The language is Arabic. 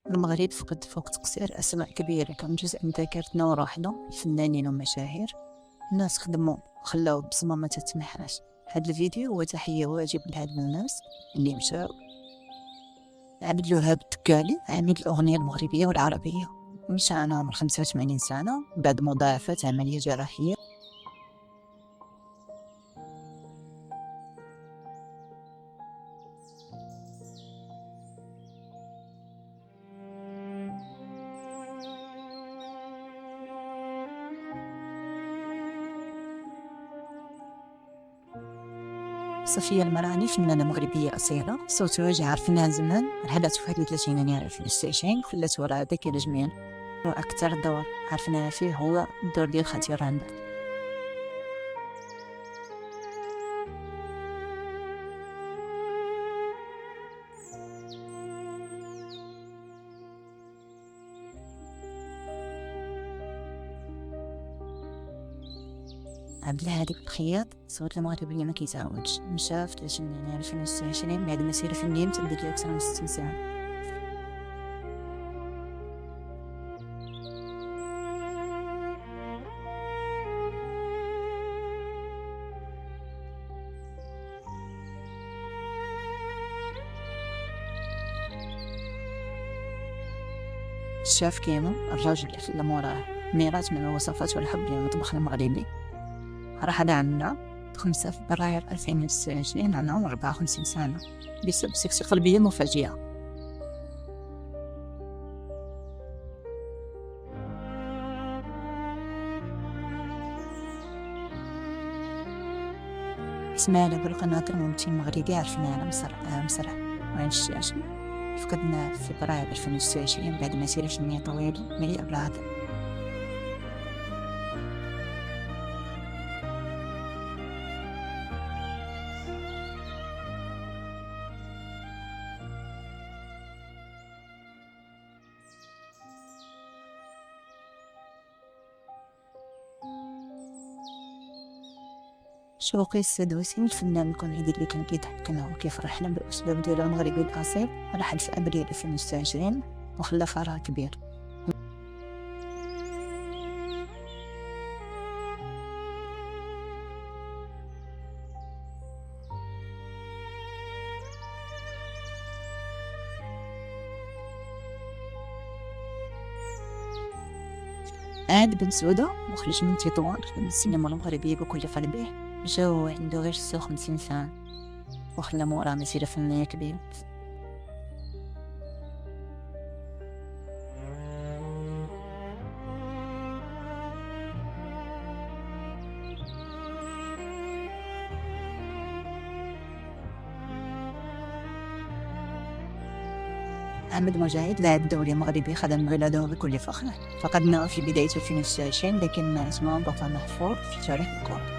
المغرب فقد فوق تقصير أسماء كبيرة كان جزء من ذاكرتنا وروحنا، فنانين ومشاهير. الناس خدموا خلاو بصمة ما تتمحاش. هاد الفيديو هو تحية واجب لهاد الناس اللي مشاو. عبد الوهاب الدكالي عميد الأغنية المغربية والعربية، مشى أنا عمر 85 سنة بعد مضاعفة عملية جراحية. صفية المراني فنانة مغربية أصيلة، صوتها جا عرفناها زمان، رحلات في 31 يناير 2026 خلات وراها ذاكرة جميل. وأكثر دور عرفناها فيه هو الدور ديال خاتي رندا. عبد الهادي الخياط صوت المغربية ما كيتعاودش، مشى في 30 يناير 2026 بعد مسيرة فنية امتدت لأكثر من 60 سنة. الشاف كيمو الراجل اللي خلى موراه ميراث من الوصفات والحب للمطبخ المغربي، رحل عنا 5 فبراير 2026 عن عمر 54 سنة بسبب سكتة قلبية مفاجئة. إسماعيل أبو القناطر ممثل مغربي عرفناه على مسرح وعين الشاشة، فقدناه في فبراير 2026 بعد مسيرة فنية طويلة مليئة بالعطاء. شوقي السدوسي الفنان الكوميدي اللي كان كيضحكنا وكيفرحنا بالأسلوب ديالو المغربي الأصيل، رحل في أبريل 2026 وخلى فراغ كبير. عاد بن سودة مخرج من تطوان خدم السينما المغربية بكل قلبه، جا وهو عنده غير 56 سنة وخلى موراه مسيرة فنية كبيرة. أحمد مجاهد لاعب دولي مغربي خدم بلاده بكل فخر، فقدناه في بداية 2026 لكن اسمه بقى محفور في تاريخ الكرة.